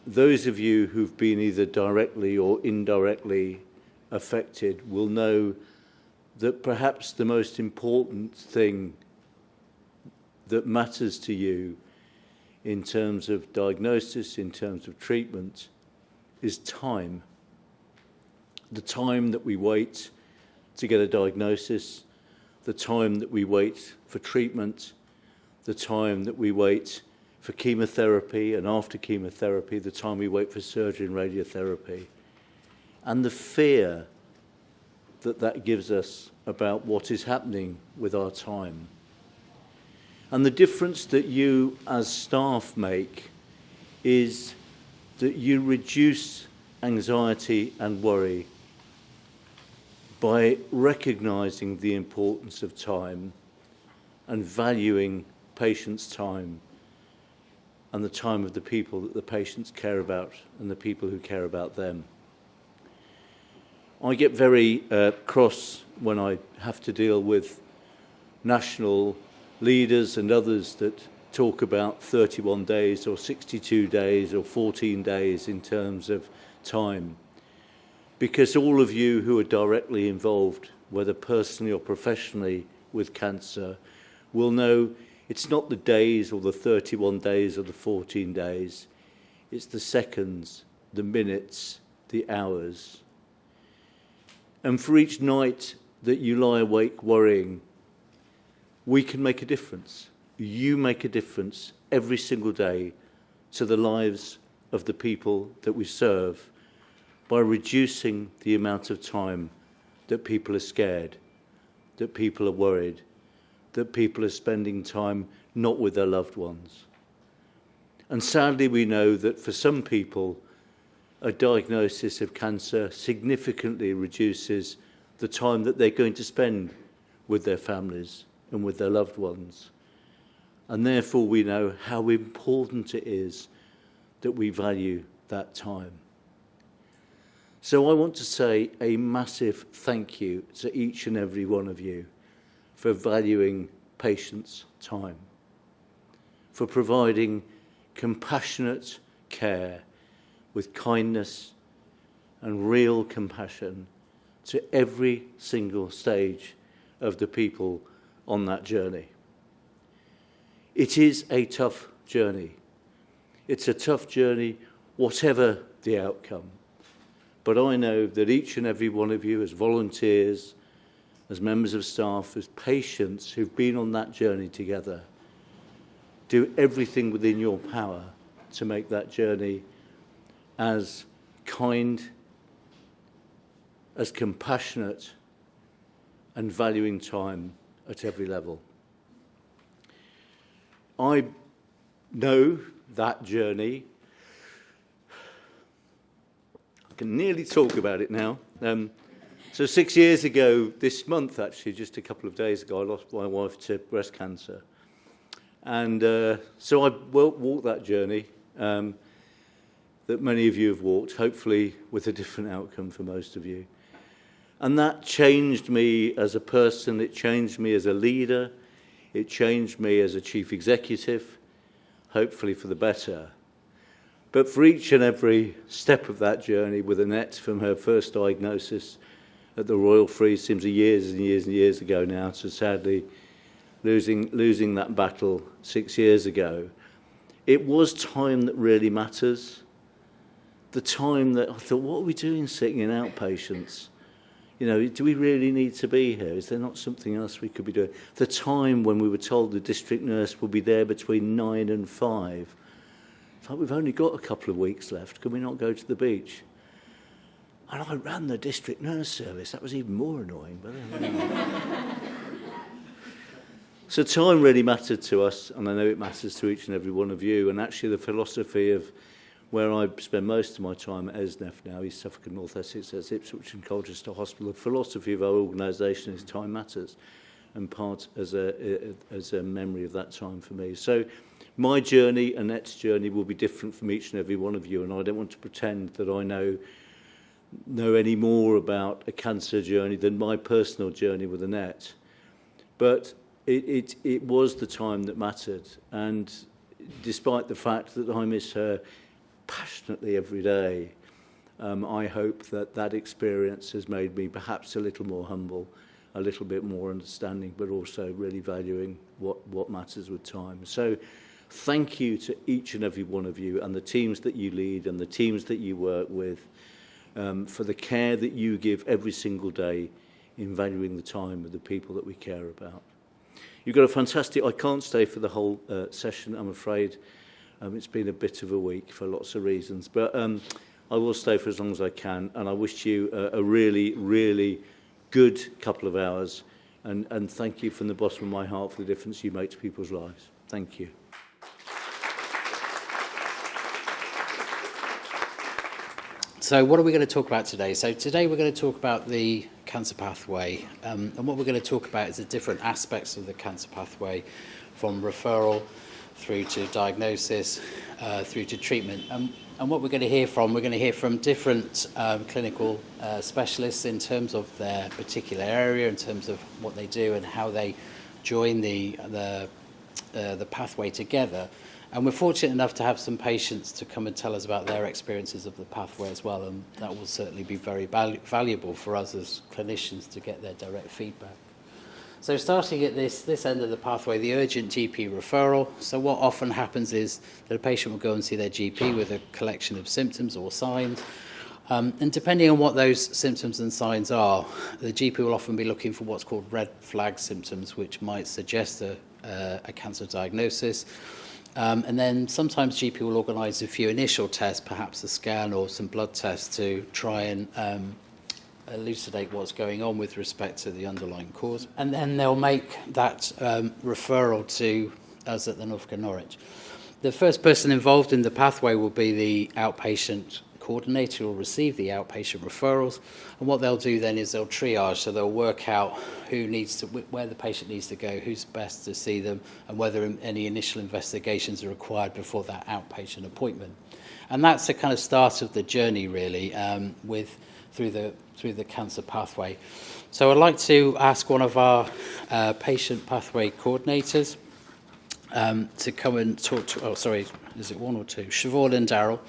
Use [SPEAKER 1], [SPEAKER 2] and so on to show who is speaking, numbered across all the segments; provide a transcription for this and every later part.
[SPEAKER 1] those of you who've been either directly or indirectly affected will know that perhaps the most important thing that matters to you in terms of diagnosis, in terms of treatment, is time. The time that we wait to get a diagnosis, the time that we wait for treatment, the time that we wait for chemotherapy and after chemotherapy, the time we wait for surgery and radiotherapy, and the fear that that gives us about what is happening with our time. And the difference that you as staff make is that you reduce anxiety and worry by recognising the importance of time and valuing patients' time and the time of the people that the patients care about and the people who care about them. I get very cross when I have to deal with national leaders and others that talk about 31 days or 62 days or 14 days in terms of time. Because all of you who are directly involved, whether personally or professionally with cancer, will know it's not the days or the 31 days or the 14 days. It's the seconds, the minutes, the hours. And for each night that you lie awake worrying, we can make a difference. You make a difference every single day to the lives of the people that we serve by reducing the amount of time that people are scared, that people are worried, that people are spending time not with their loved ones. And sadly, we know that for some people, a diagnosis of cancer significantly reduces the time that they're going to spend with their families and with their loved ones. And therefore, we know how important it is that we value that time. So I want to say a massive thank you to each and every one of you for valuing patients' time, for providing compassionate care with kindness and real compassion to every single stage of the people on that journey. It is a tough journey. It's a tough journey, whatever the outcome. But I know that each and every one of you, as volunteers, as members of staff, as patients who've been on that journey together, do everything within your power to make that journey as kind, as compassionate, and valuing time at every level. I know that journey. I can nearly talk about it now. So 6 years ago, this month actually, just a couple of days ago, I lost my wife to breast cancer. And so I walked that journey that many of you have walked, hopefully with a different outcome for most of you. And that changed me as a person, it changed me as a leader, it changed me as a chief executive, hopefully for the better. But for each and every step of that journey with Annette, from her first diagnosis at the Royal Free, seems years and years and years ago now, to sadly losing that battle 6 years ago, it was time that really matters. The time that I thought, what are we doing sitting in outpatients? You know, do we really need to be here? Is there not something else we could be doing? The time when we were told the district nurse would be there between 9 and 5. It's like, we've only got a couple of weeks left. Can we not go to the beach? And I ran the district nurse service. That was even more annoying. But so time really mattered to us, and I know it matters to each and every one of you. And actually the philosophy of where I spend most of my time at ESNEF now, East Suffolk and North Essex, as Ipswich and Colchester Hospital, the philosophy of our organisation is time matters, and part as a memory of that time for me. So my journey, Annette's journey, will be different from each and every one of you, and I don't want to pretend that I know any more about a cancer journey than my personal journey with Annette. But it was the time that mattered, and despite the fact that I miss her passionately every day, I hope that that experience has made me perhaps a little more humble, a little bit more understanding, but also really valuing what matters with time. So thank you to each and every one of you and the teams that you lead and the teams that you work with for the care that you give every single day in valuing the time of the people that we care about. You've got a fantastic... I can't stay for the whole session, I'm afraid. It's been a bit of a week for lots of reasons, but I will stay for as long as I can, and I wish you a really, really good couple of hours, and thank you from the bottom of my heart for the difference you make to people's lives. Thank you.
[SPEAKER 2] So what are we going to talk about today? So today we're going to talk about the cancer pathway, and what we're going to talk about is the different aspects of the cancer pathway, from referral through to diagnosis, through to treatment. And what we're going to hear from different clinical specialists in terms of their particular area, in terms of what they do and how they join the pathway together. And we're fortunate enough to have some patients to come and tell us about their experiences of the pathway as well, and that will certainly be very valuable for us as clinicians to get their direct feedback. So starting at this end of the pathway, the urgent GP referral. So what often happens is that a patient will go and see their GP with a collection of symptoms or signs. And depending on what those symptoms and signs are, the GP will often be looking for what's called red flag symptoms, which might suggest a cancer diagnosis. And then sometimes GP will organise a few initial tests, perhaps a scan or some blood tests, to try and elucidate what's going on with respect to the underlying cause. And then they'll make that referral to us at the Norfolk and Norwich. The first person involved in the pathway will be the outpatient coordinator, who will receive the outpatient referrals. And what they'll do then is they'll triage, so they'll work out where the patient needs to go, who's best to see them, and whether any initial investigations are required before that outpatient appointment. And that's the kind of start of the journey, really, through the cancer pathway. So I'd like to ask one of our patient pathway coordinators to come and talk to, is it one or two? Siobhan and Daryl,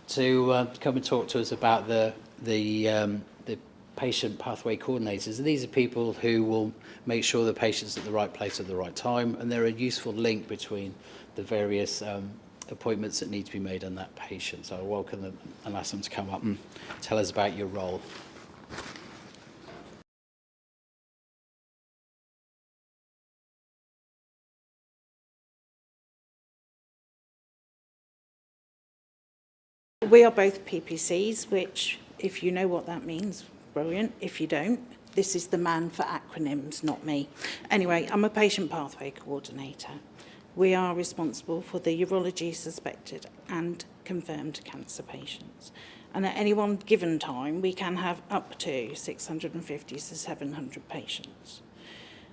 [SPEAKER 2] to come and talk to us about the patient pathway coordinators. And these are people who will make sure the patient's at the right place at the right time, and they're a useful link between the various appointments that need to be made on that patient. So I welcome them and ask them to come up and tell us about your role.
[SPEAKER 3] We are both PPCs, which, if you know what that means, brilliant. If you don't, this is the man for acronyms, not me. Anyway, I'm a patient pathway coordinator. We are responsible for the urology suspected and confirmed cancer patients. And at any one given time, we can have up to 650 to 700 patients.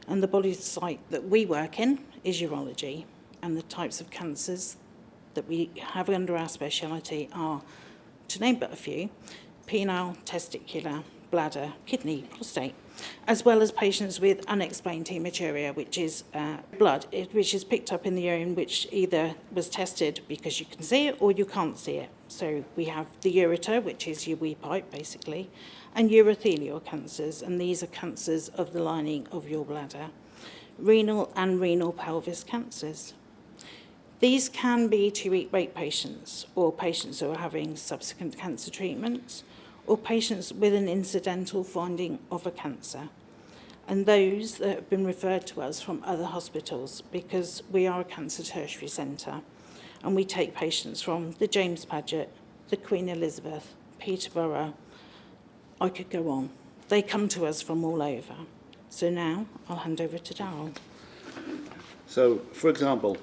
[SPEAKER 3] And the body site that we work in is urology, and the types of cancers that we have under our speciality are, to name but a few, penile, testicular, bladder, kidney, prostate, as well as patients with unexplained hematuria, which is blood, which is picked up in the urine, which either was tested because you can see it or you can't see it. So we have the ureter, which is your wee pipe, basically, and urothelial cancers, and these are cancers of the lining of your bladder. Renal and renal pelvis cancers. These can be to eat rape patients, or patients who are having subsequent cancer treatments, or patients with an incidental finding of a cancer, and those that have been referred to us from other hospitals, because we are a cancer tertiary centre, and we take patients from the James Paget, the Queen Elizabeth, Peterborough. I could go on. They come to us from all over. So now I'll hand over to Daryl.
[SPEAKER 4] So, for example,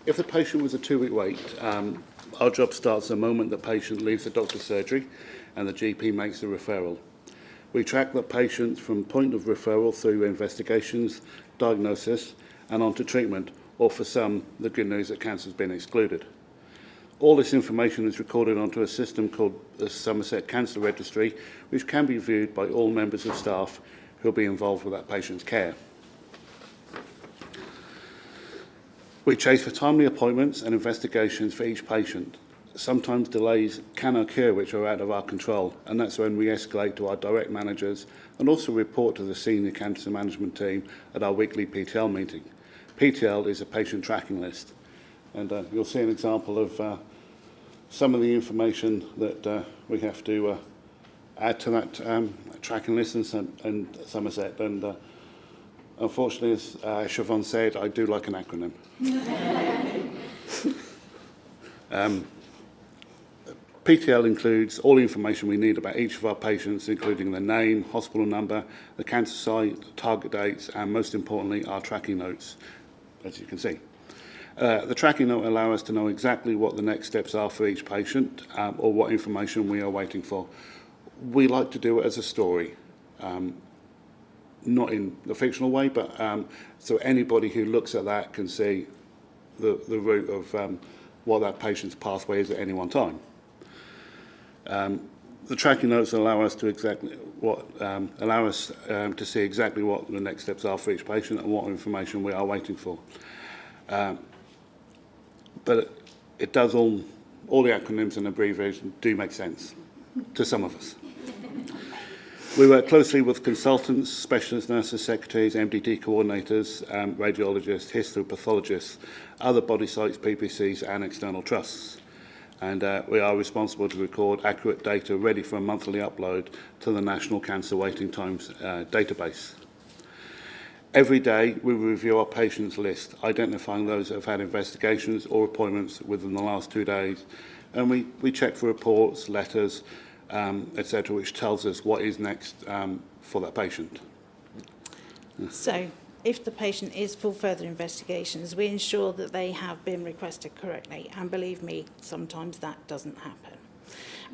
[SPEAKER 4] if the patient was a 2-week wait, our job starts the moment the patient leaves the doctor's surgery and the GP makes the referral. We track the patient from point of referral through investigations, diagnosis, and on to treatment, or for some, the good news that cancer has been excluded. All this information is recorded onto a system called the Somerset Cancer Registry, which can be viewed by all members of staff who will be involved with that patient's care. We chase for timely appointments and investigations for each patient. sometimes delays can occur which are out of our control, and that's when we escalate to our direct managers and also report to the senior cancer management team at our weekly PTL meeting. PTL is a patient tracking list, and you'll see an example of some of the information that we have to add to that tracking list in Somerset. And unfortunately, as Siobhan said, I do like an acronym. PTL includes all the information we need about each of our patients, including their name, hospital number, the cancer site, target dates, and most importantly, our tracking notes, as you can see. The tracking note allows us to know exactly what the next steps are for each patient or what information we are waiting for. We like to do it as a story, not in the fictional way, but so anybody who looks at that can see the route of what that patient's pathway is at any one time. The tracking notes allow us to to see exactly what the next steps are for each patient and what information we are waiting for. But it does all the acronyms and abbreviations do make sense to some of us. We work closely with consultants, specialist nurses, secretaries, MDT coordinators, radiologists, histopathologists, other body sites, PPCs and external trusts. And we are responsible to record accurate data ready for a monthly upload to the National Cancer Waiting Times database. Every day we review our patients list, identifying those that have had investigations or appointments within the last 2 days. And we check for reports, letters, etc., which tells us what is next for that patient.
[SPEAKER 3] So, if the patient is for further investigations, we ensure that they have been requested correctly. And believe me, sometimes that doesn't happen.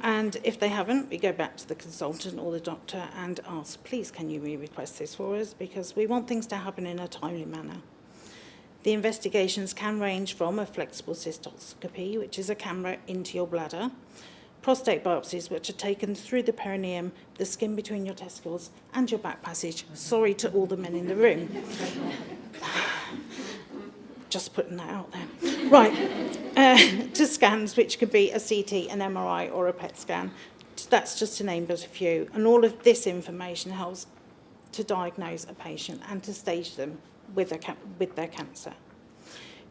[SPEAKER 3] And if they haven't, we go back to the consultant or the doctor and ask, please, can you re-request this for us? Because we want things to happen in a timely manner. The investigations can range from a flexible cystoscopy, which is a camera into your bladder, prostate biopsies, which are taken through the perineum, the skin between your testicles and your back passage. Sorry to all the men in the room. Just putting that out there. Right, to scans, which could be a CT, an MRI or a PET scan. That's just to name but a few. And all of this information helps to diagnose a patient and to stage them with their cancer.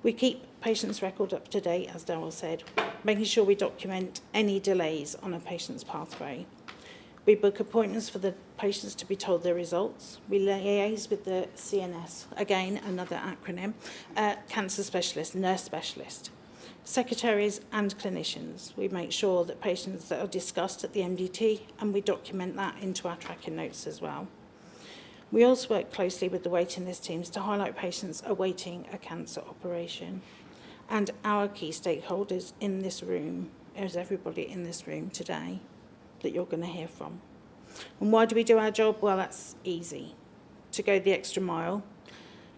[SPEAKER 3] We keep patients' record up to date, as Darryl said, making sure we document any delays on a patient's pathway. We book appointments for the patients to be told their results. We liaise with the CNS, again, another acronym, cancer specialist, nurse specialist, secretaries and clinicians. We make sure that patients that are discussed at the MDT, and we document that into our tracking notes as well. We also work closely with the waiting list teams to highlight patients awaiting a cancer operation. And our key stakeholders in this room is everybody in this room today that you're going to hear from. And why do we do our job? Well, that's easy. To go the extra mile.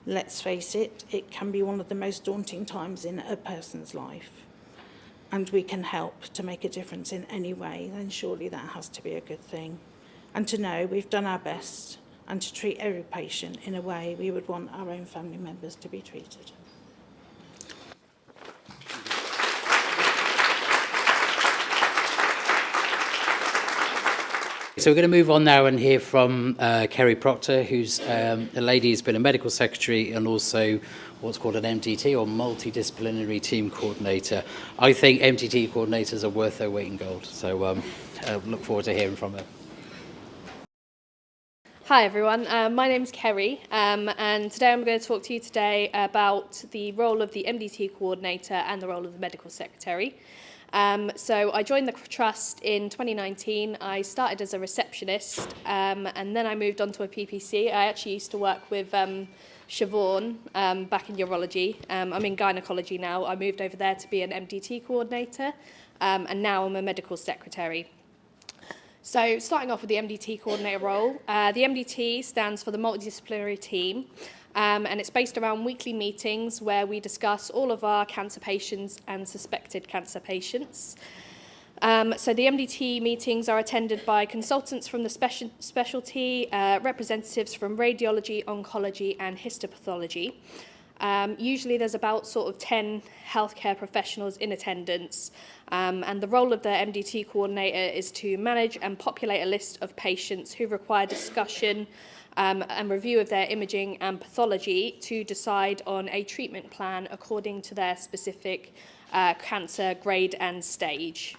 [SPEAKER 3] Let's face it, it can be one of the most daunting times in a person's life. And we can help to make a difference in any way, then surely that has to be a good thing. And to know we've done our best and to treat every patient in a way we would want our own family members to be treated.
[SPEAKER 2] So we're going to move on now and hear from Kerry Proctor, who's a lady who's been a medical secretary and also what's called an MDT, or multidisciplinary team coordinator. I think MDT coordinators are worth their weight in gold, so look forward to hearing from her.
[SPEAKER 5] Hi everyone, my name's Kerry and today I'm going to talk to you today about the role of the MDT coordinator and the role of the medical secretary. So I joined the Trust in 2019. I started as a receptionist and then I moved on to a PPC. I actually used to work with Siobhan back in urology. I'm in gynecology now. I moved over there to be an MDT coordinator and now I'm a medical secretary. So starting off with the MDT coordinator role, the MDT stands for the multidisciplinary team, and it's based around weekly meetings where we discuss all of our cancer patients and suspected cancer patients. So the MDT meetings are attended by consultants from the specialty, representatives from radiology, oncology and histopathology. Usually there's about sort of 10 healthcare professionals in attendance, and the role of the MDT coordinator is to manage and populate a list of patients who require discussion and review of their imaging and pathology to decide on a treatment plan according to their specific cancer grade and stage.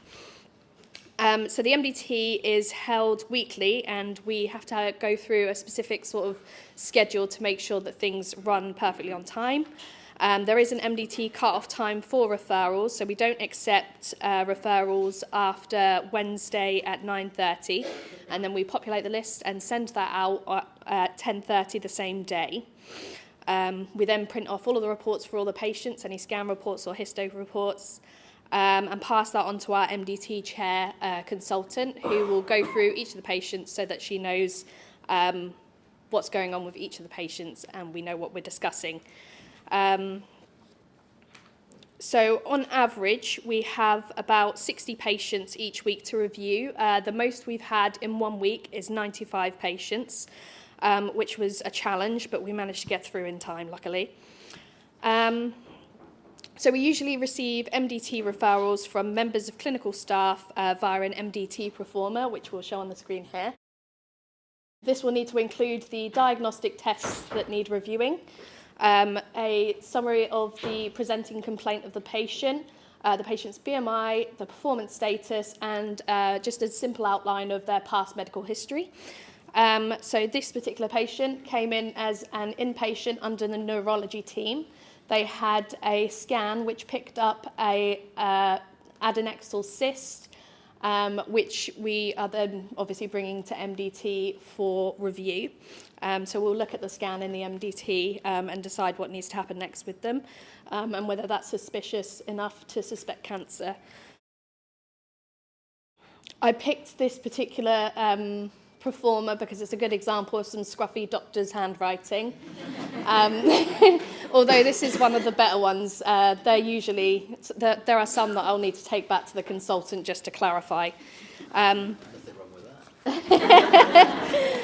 [SPEAKER 5] So the MDT is held weekly, and we have to go through a specific sort of schedule to make sure that things run perfectly on time. There is an MDT cut-off time for referrals, so we don't accept referrals after Wednesday at 9:30, and then we populate the list and send that out at 10:30 the same day. We then print off all of the reports for all the patients, any scan reports or histo reports, and pass that on to our MDT chair consultant, who will go through each of the patients so that she knows what's going on with each of the patients and we know what we're discussing. So on average, we have about 60 patients each week to review. The most we've had in 1 week is 95 patients, which was a challenge, but we managed to get through in time, luckily. So we usually receive MDT referrals from members of clinical staff via an MDT Performer, which we'll show on the screen here. This will need to include the diagnostic tests that need reviewing, a summary of the presenting complaint of the patient's BMI, the performance status, and just a simple outline of their past medical history. So this particular patient came in as an inpatient under the neurology team. They had a scan which picked up a adnexal cyst, which we are then obviously bringing to MDT for review. So we'll look at the scan in the MDT and decide what needs to happen next with them, and whether that's suspicious enough to suspect cancer. I picked this particular Performer because it's a good example of some scruffy doctor's handwriting. Although this is one of the better ones, there are some that I'll need to take back to the consultant just to clarify.
[SPEAKER 2] Nothing wrong with that.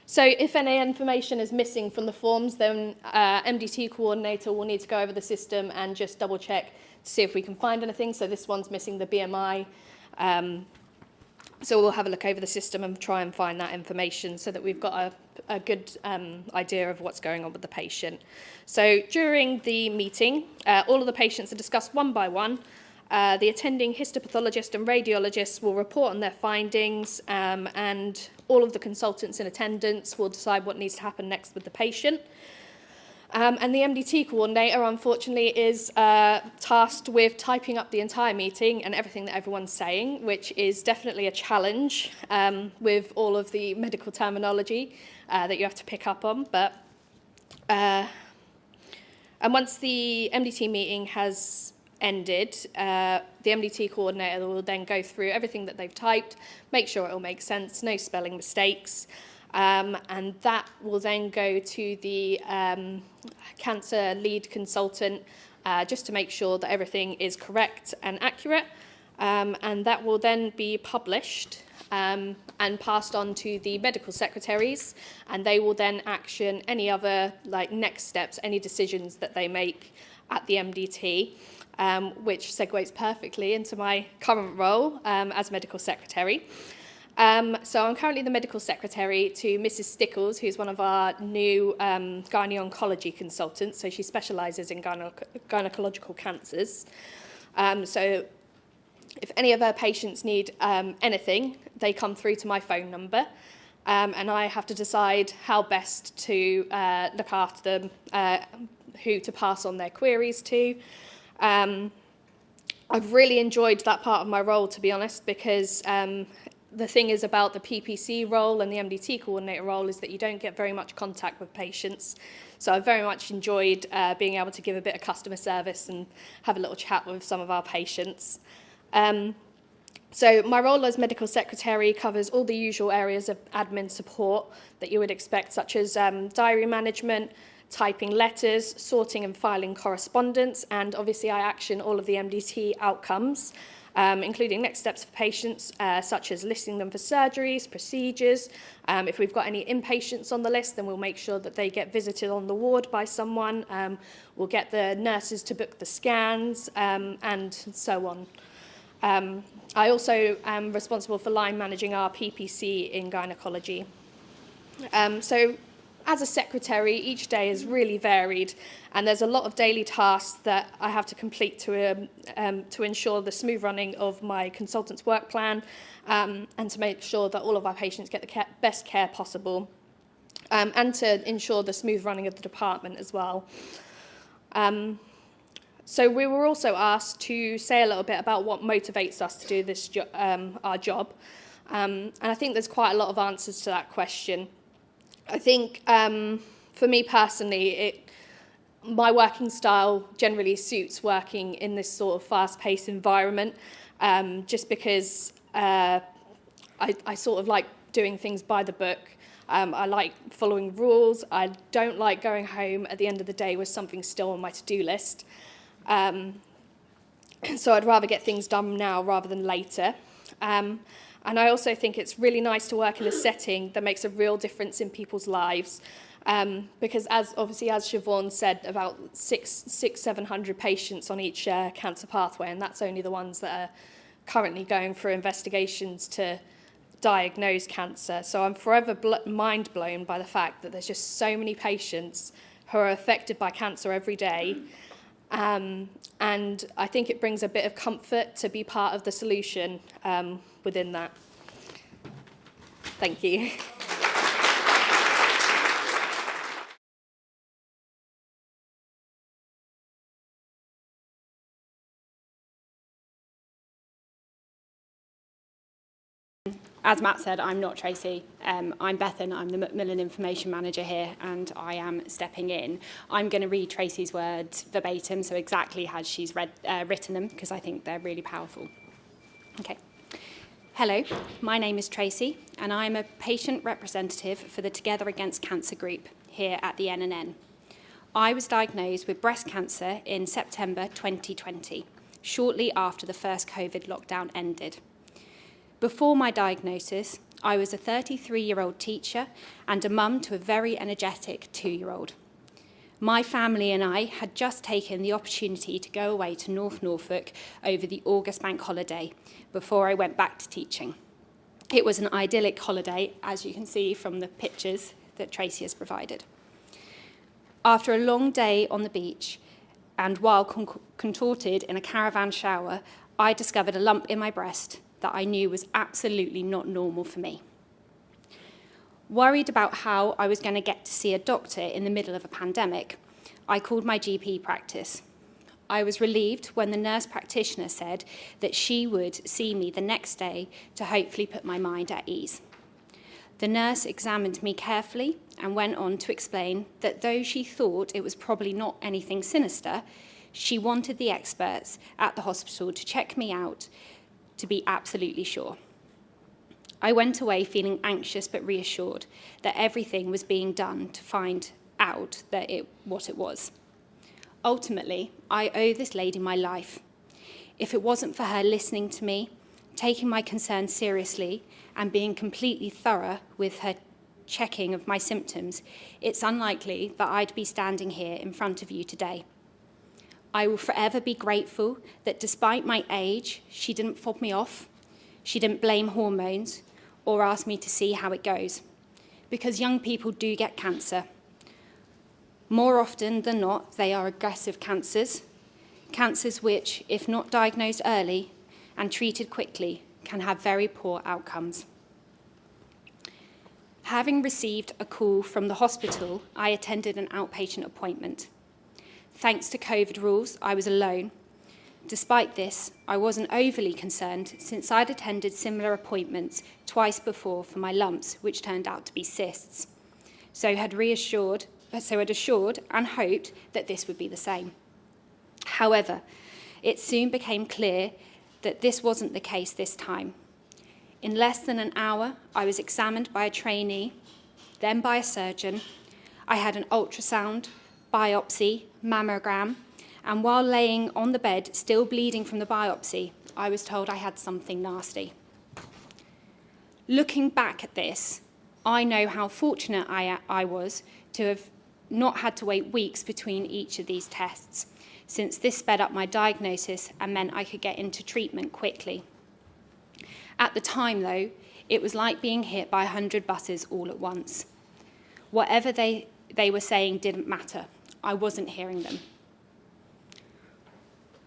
[SPEAKER 5] So if any information is missing from the forms, then MDT coordinator will need to go over the system and just double check to see if we can find anything. So this one's missing the BMI. So we'll have a look over the system and try and find that information so that we've got a good idea of what's going on with the patient. So during the meeting, all of the patients are discussed one by one. The attending histopathologist and radiologist will report on their findings, and all of the consultants in attendance will decide what needs to happen next with the patient. And the MDT coordinator, unfortunately, is tasked with typing up the entire meeting and everything that everyone's saying, which is definitely a challenge with all of the medical terminology that you have to pick up on. And once the MDT meeting has ended, the MDT coordinator will then go through everything that they've typed, make sure it all makes sense, no spelling mistakes. And that will then go to the cancer lead consultant just to make sure that everything is correct and accurate. And that will then be published and passed on to the medical secretaries, and they will then action any other next steps, any decisions that they make at the MDT, which segues perfectly into my current role as medical secretary. So I'm currently the medical secretary to Mrs. Stickles, who's one of our new gynae-oncology consultants. So she specialises in gynecological cancers. So if any of her patients need anything, they come through to my phone number. And I have to decide how best to look after them, who to pass on their queries to. I've really enjoyed that part of my role, to be honest, because the thing is about the PPC role and the MDT coordinator role is that you don't get very much contact with patients. So I've very much enjoyed being able to give a bit of customer service and have a little chat with some of our patients. So my role as medical secretary covers all the usual areas of admin support that you would expect, such as diary management, typing letters, sorting and filing correspondence, and obviously I action all of the MDT outcomes. including next steps for patients, such as listing them for surgeries, procedures. If we've got any inpatients on the list, then we'll make sure that they get visited on the ward by someone. We'll get the nurses to book the scans, and so on. I also am responsible for line managing our PPC in gynaecology. So as a secretary, each day is really varied, and there's a lot of daily tasks that I have to complete to ensure the smooth running of my consultant's work plan, and to make sure that all of our patients get the best care possible, and to ensure the smooth running of the department as well. So we were also asked to say a little bit about what motivates us to do this our job, and I think there's quite a lot of answers to that question. I think for me personally, my working style generally suits working in this sort of fast-paced environment, just because I sort of like doing things by the book. I like following rules. I don't like going home at the end of the day with something still on my to-do list. So I'd rather get things done now rather than later. And I also think it's really nice to work in a setting that makes a real difference in people's lives. Because as Siobhan said, about 700 patients on each cancer pathway, and that's only the ones that are currently going through investigations to diagnose cancer. So I'm forever mind blown by the fact that there's just so many patients who are affected by cancer every day. And I think it brings a bit of comfort to be part of the solution within that. Thank you.
[SPEAKER 6] As Matt said, I'm not Tracy. I'm Bethan. I'm the Macmillan Information Manager here, and I am stepping in. I'm going to read Tracy's words verbatim, so exactly as she's written them, because I think they're really powerful. Okay. Hello, my name is Tracy, and I'm a patient representative for the Together Against Cancer group here at the NNN. I was diagnosed with breast cancer in September 2020, shortly after the first COVID lockdown ended. Before my diagnosis, I was a 33-year-old teacher and a mum to a very energetic 2-year-old. My family and I had just taken the opportunity to go away to North Norfolk over the August bank holiday before I went back to teaching. It was an idyllic holiday, as you can see from the pictures that Tracy has provided. After a long day on the beach, and while contorted in a caravan shower, I discovered a lump in my breast that I knew was absolutely not normal for me. Worried about how I was going to get to see a doctor in the middle of a pandemic, I called my GP practice. I was relieved when the nurse practitioner said that she would see me the next day to hopefully put my mind at ease. The nurse examined me carefully and went on to explain that though she thought it was probably not anything sinister, she wanted the experts at the hospital to check me out to be absolutely sure. I went away feeling anxious but reassured that everything was being done to find out what it was. Ultimately, I owe this lady my life. If it wasn't for her listening to me, taking my concerns seriously, and being completely thorough with her checking of my symptoms, it's unlikely that I'd be standing here in front of you today. I will forever be grateful that despite my age, she didn't fob me off, she didn't blame hormones, or ask me to see how it goes. Because young people do get cancer. More often than not, they are aggressive cancers, cancers which, if not diagnosed early and treated quickly, can have very poor outcomes. Having received a call from the hospital, I attended an outpatient appointment. Thanks to COVID rules, I was alone. Despite this, I wasn't overly concerned since I'd attended similar appointments twice before for my lumps, which turned out to be cysts. So I'd assured and hoped that this would be the same. However, it soon became clear that this wasn't the case this time. In less than an hour, I was examined by a trainee, then by a surgeon. I had an ultrasound, biopsy, mammogram, and while laying on the bed, still bleeding from the biopsy, I was told I had something nasty. Looking back at this, I know how fortunate I was to have not had to wait weeks between each of these tests, since this sped up my diagnosis and meant I could get into treatment quickly. At the time, though, it was like being hit by 100 buses all at once. Whatever they were saying didn't matter. I wasn't hearing them.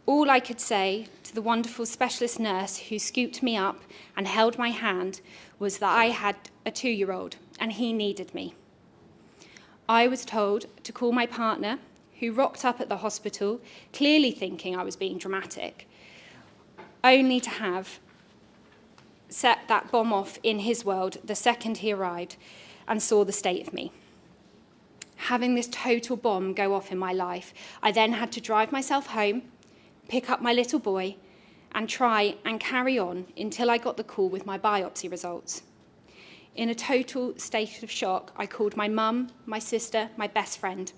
[SPEAKER 6] All I could say to the wonderful specialist nurse who scooped me up and held my hand was that I had a 2-year-old and he needed me. I was told to call my partner, who rocked up at the hospital, clearly thinking I was being dramatic, only to have set that bomb off in his world the second he arrived and saw the state of me. Having this total bomb go off in my life, I then had to drive myself home, pick up my little boy, and try and carry on until I got the call with my biopsy results. In a total state of shock, I called my mum, my sister, my best friend.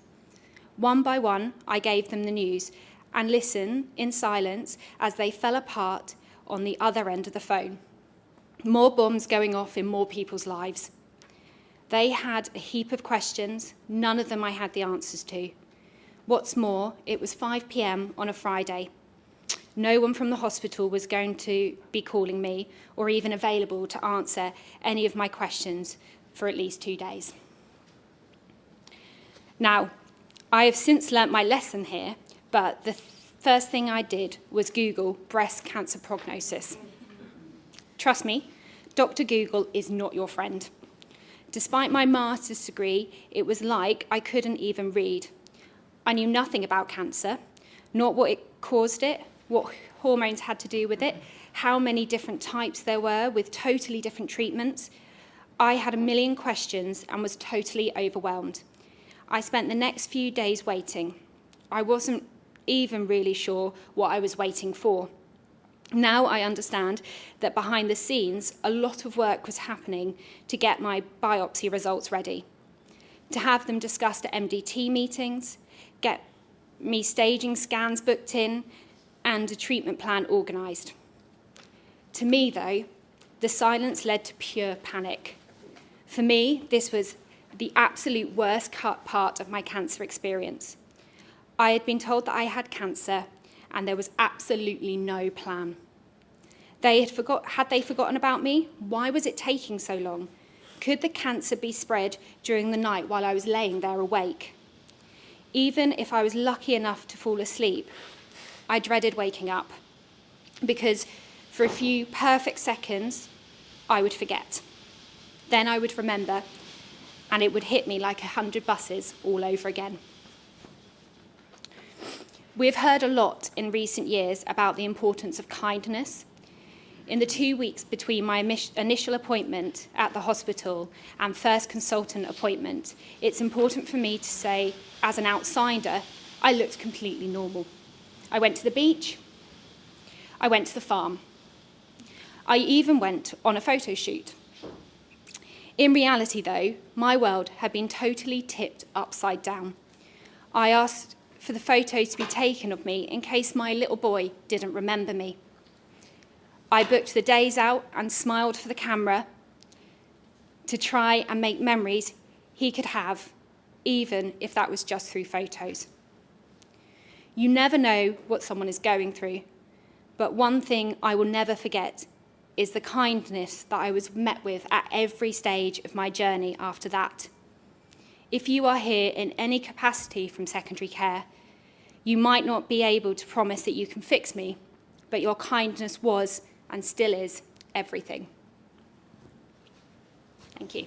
[SPEAKER 6] One by one, I gave them the news and listened in silence as they fell apart on the other end of the phone. More bombs going off in more people's lives. They had a heap of questions, none of them I had the answers to. What's more, it was 5 p.m. on a Friday. No one from the hospital was going to be calling me or even available to answer any of my questions for at least 2 days. Now, I have since learnt my lesson here, but the first thing I did was Google breast cancer prognosis. Trust me, Dr. Google is not your friend. Despite my master's degree, it was like I couldn't even read. I knew nothing about cancer, not what it caused it, what hormones had to do with it, how many different types there were with totally different treatments. I had a million questions and was totally overwhelmed. I spent the next few days waiting. I wasn't even really sure what I was waiting for. Now I understand that behind the scenes, a lot of work was happening to get my biopsy results ready, to have them discussed at MDT meetings, get me staging scans booked in, and a treatment plan organised. To me, though, the silence led to pure panic. For me, this was the absolute worst part of my cancer experience. I had been told that I had cancer, and there was absolutely no plan. Had they forgotten about me? Why was it taking so long? Could the cancer be spread during the night while I was laying there awake? Even if I was lucky enough to fall asleep, I dreaded waking up, because for a few perfect seconds, I would forget. Then I would remember, and it would hit me like 100 buses all over again. We've heard a lot in recent years about the importance of kindness. In the 2 weeks between my initial appointment at the hospital and first consultant appointment, it's important for me to say, as an outsider, I looked completely normal. I went to the beach. I went to the farm. I even went on a photo shoot. In reality, though, my world had been totally tipped upside down. I asked for the photos to be taken of me in case my little boy didn't remember me. I booked the days out and smiled for the camera to try and make memories he could have, even if that was just through photos. You never know what someone is going through, but one thing I will never forget is the kindness that I was met with at every stage of my journey after that. If you are here in any capacity from secondary care, you might not be able to promise that you can fix me, but your kindness was and still is everything. Thank you.